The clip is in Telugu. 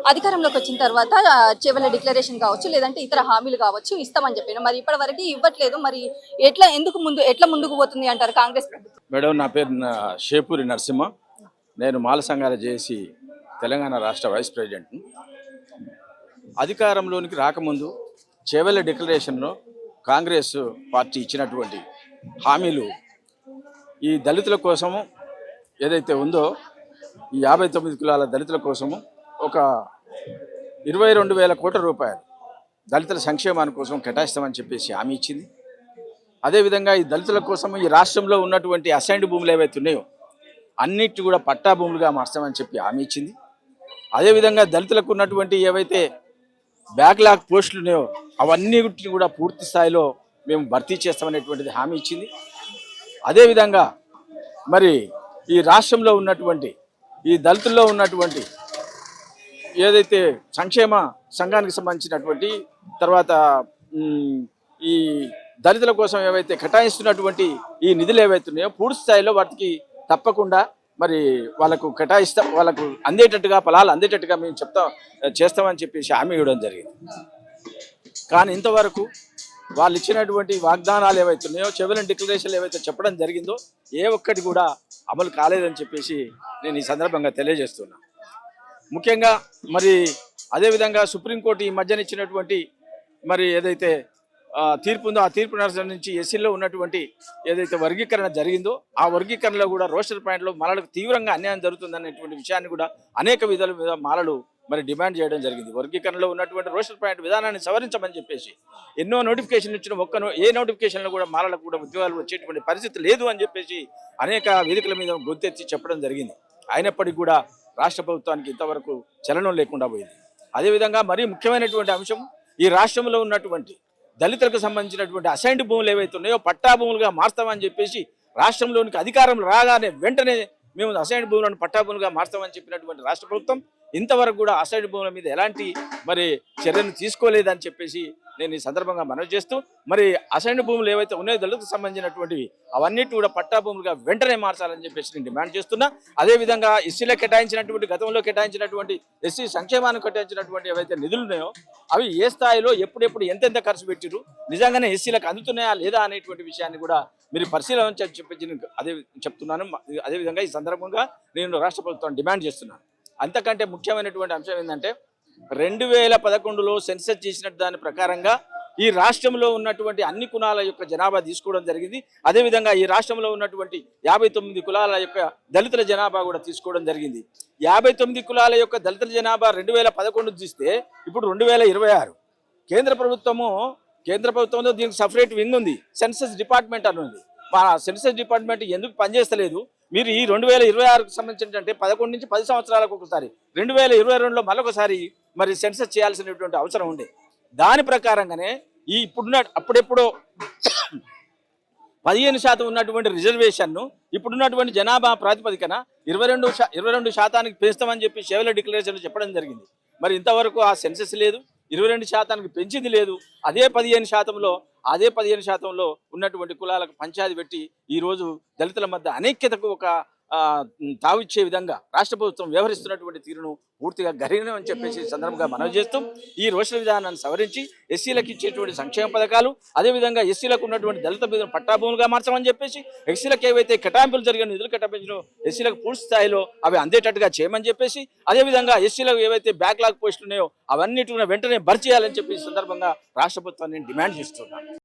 అధికారంలోకి వచ్చిన తర్వాత చెవెల డిక్లరేషన్ కావచ్చు, లేదంటే ఇతర హామీలు కావచ్చు ఇస్తామని చెప్పారు. మరి ఇప్పటివరకు ఇవ్వట్లేదు. మరి ఎట్లా ముందుకు పోతుంది అంటారు కాంగ్రెస్ ప్రభుత్వం? మేడం, నా పేరు షేపూరి నరసింహ. నేను మాల సంఘాల జేఏసీ తెలంగాణ రాష్ట్ర వైస్ ప్రెసిడెంట్. అధికారంలోనికి రాకముందు చెవెల డిక్లరేషన్లో కాంగ్రెస్ పార్టీ ఇచ్చినటువంటి హామీలు ఈ దళితుల కోసము ఏదైతే ఉందో, ఈ 59 కులాల దళితుల కోసము ఒక 22,000 కోట్ల రూపాయలు దళితుల సంక్షేమాని కోసం కేటాయిస్తామని చెప్పేసి హామీ ఇచ్చింది. అదేవిధంగా ఈ దళితుల కోసం ఈ రాష్ట్రంలో ఉన్నటువంటి అసైన్డ్ భూములు ఏవైతే ఉన్నాయో అన్నిటి కూడా పట్టా భూములుగా మార్చామని చెప్పి హామీ ఇచ్చింది. అదేవిధంగా దళితులకు ఉన్నటువంటి ఏవైతే బ్యాక్లాగ్ పోస్టులు ఉన్నాయో అవన్నీ కూడా పూర్తి స్థాయిలో మేము భర్తీ చేస్తామనేటువంటిది హామీ ఇచ్చింది. అదేవిధంగా మరి ఈ రాష్ట్రంలో ఉన్నటువంటి ఈ దళితుల్లో ఉన్నటువంటి ఏదైతే సంక్షేమ సంఘానికి సంబంధించినటువంటి తర్వాత ఈ దళితుల కోసం ఏవైతే కేటాయిస్తున్నటువంటి ఈ నిధులు ఏవైతే ఉన్నాయో పూర్తి స్థాయిలో వాటికి తప్పకుండా మరి వాళ్ళకు వాళ్ళకు అందేటట్టుగా ఫలాలు అందేటట్టుగా మేము చేస్తామని చెప్పేసి హామీ ఇవ్వడం జరిగింది. కానీ ఇంతవరకు వాళ్ళు ఇచ్చినటువంటి వాగ్దానాలు ఏవైతే ఉన్నాయో, చెవెల డిక్లరేషన్లు ఏవైతే చెప్పడం జరిగిందో ఏ ఒక్కటి కూడా అమలు కాలేదని చెప్పేసి నేను ఈ సందర్భంగా తెలియజేస్తున్నా. ముఖ్యంగా మరి అదేవిధంగా సుప్రీంకోర్టు ఈ మధ్యన ఇచ్చినటువంటి మరి ఏదైతే తీర్పు ఉందో ఆ తీర్పు నుంచి ఎస్సీలో ఉన్నటువంటి ఏదైతే వర్గీకరణ జరిగిందో ఆ వర్గీకరణలో కూడా రోస్టర్ పాయింట్లో మాలలకు తీవ్రంగా అన్యాయం జరుగుతుందనేటువంటి విషయాన్ని కూడా అనేక విధాల మీద మాలలు మరి డిమాండ్ చేయడం జరిగింది. వర్గీకరణలో ఉన్నటువంటి రోస్టర్ పాయింట్ విధానాన్ని సవరించమని చెప్పేసి ఎన్నో నోటిఫికేషన్లు ఇచ్చిన ఏ నోటిఫికేషన్లో కూడా మాలలకు కూడా ఉద్యోగాలు వచ్చేటువంటి పరిస్థితి లేదు అని చెప్పేసి అనేక వేదికల మీద గొంతెత్తి చెప్పడం జరిగింది. అయినప్పటికీ కూడా రాష్ట్ర ప్రభుత్వానికి ఇంతవరకు చలనం లేకుండా పోయింది. అదేవిధంగా మరీ ముఖ్యమైనటువంటి అంశం, ఈ రాష్ట్రంలో ఉన్నటువంటి దళితులకు సంబంధించినటువంటి అసైన్డ్ భూములు ఏవైతే ఉన్నాయో పట్టా భూములుగా మార్స్తామని చెప్పేసి రాష్ట్రంలోనికి అధికారం రాగానే వెంటనే మేము అసైన్డ్ భూములను పట్టా భూములుగా మార్స్తామని చెప్పినటువంటి రాష్ట్ర ప్రభుత్వం ఇంతవరకు కూడా అసైన్డ్ భూముల మీద ఎలాంటి మరి చర్యను తీసుకోలేదని చెప్పేసి నేను ఈ సందర్భంగా మనవి చేస్తూ, మరి అసైన్డ్ భూములు ఏవైతే ఉన్నాయో దళితులకు సంబంధించినటువంటివి అవన్నిటి కూడా పట్టా భూములుగా వెంటనే మార్చాలని చెప్పేసి నేను డిమాండ్ చేస్తున్నా. అదేవిధంగా ఎస్సీలకు కేటాయించినటువంటి గతంలో కేటాయించినటువంటి ఎస్సీ సంక్షేమానికి కేటాయించినటువంటి ఏవైతే నిధులు ఉన్నాయో అవి ఏ స్థాయిలో ఎప్పుడెప్పుడు ఎంతెంత ఖర్చు పెట్టిరు, నిజంగానే ఎస్సీలకు అందుతున్నాయా లేదా అనేటువంటి విషయాన్ని కూడా మీరు పరిశీలన చెప్పి అదే చెప్తున్నాను. అదేవిధంగా ఈ సందర్భంగా నేను రాష్ట్ర ప్రభుత్వాన్ని డిమాండ్ చేస్తున్నాను. అంతకంటే ముఖ్యమైనటువంటి అంశం ఏంటంటే 2011లో సెన్సస్ చేసిన దాని ప్రకారంగా ఈ రాష్ట్రంలో ఉన్నటువంటి అన్ని కులాల యొక్క జనాభా తీసుకోవడం జరిగింది. అదేవిధంగా ఈ రాష్ట్రంలో ఉన్నటువంటి 59 కులాల యొక్క దళితుల జనాభా కూడా తీసుకోవడం జరిగింది. 59 కులాల యొక్క దళితుల జనాభా 2011 చూస్తే ఇప్పుడు 2026 కేంద్ర ప్రభుత్వంలో దీనికి సపరేట్ వింగ్ ఉంది, సెన్సస్ డిపార్ట్మెంట్ అని ఉంది. మా సెన్సస్ డిపార్ట్మెంట్ ఎందుకు పనిచేస్తలేదు? మీరు ఈ 2026కు సంబంధించినటువంటి 11 నుంచి 10 సంవత్సరాలకు ఒకసారి 2022లో మరొకసారి మరి సెన్సస్ చేయాల్సినటువంటి అవసరం ఉండే. దాని ప్రకారంగానే ఈ అప్పుడెప్పుడో 15% ఉన్నటువంటి రిజర్వేషన్ను ఇప్పుడున్నటువంటి జనాభా ప్రాతిపదికన 22% పెంచుతామని చెప్పి చెవెల డిక్లరేషన్లో చెప్పడం జరిగింది. మరి ఇంతవరకు ఆ సెన్సస్ లేదు, 22% పెంచింది లేదు. అదే 15% ఉన్నటువంటి కులాలకు పంచాయతీ పెట్టి ఈరోజు దళితుల మధ్య అనైక్యతకు ఒక తావిచ్చే విధంగా రాష్ట్ర ప్రభుత్వం వ్యవహరిస్తున్నటువంటి తీరును పూర్తిగా గర్హిణం అని చెప్పేసి సందర్భంగా మనవి చేస్తూ ఈ రోస్టర్ విధానాన్ని సవరించి ఎస్సీలకు ఇచ్చేటువంటి సంక్షేమ పథకాలు, అదేవిధంగా ఎస్సీలకు ఉన్నటువంటి దళిత పట్టాభూములుగా మార్చమని చెప్పేసి ఎస్సీలకు ఏవైతే కేటాయింపులు జరిగిన నిధులు కేటాయించిన ఎస్సీలకు పూర్తి స్థాయిలో అవి అందేటట్టుగా చేయమని చెప్పేసి, అదేవిధంగా ఎస్సీలకు ఏవైతే బ్యాక్లాగ్ పోస్టులు ఉన్నాయో అవన్నిటి వెంటనే భర్తీ చేయాలని చెప్పి ఈ సందర్భంగా రాష్ట్ర ప్రభుత్వాన్ని డిమాండ్ చేస్తున్నాను.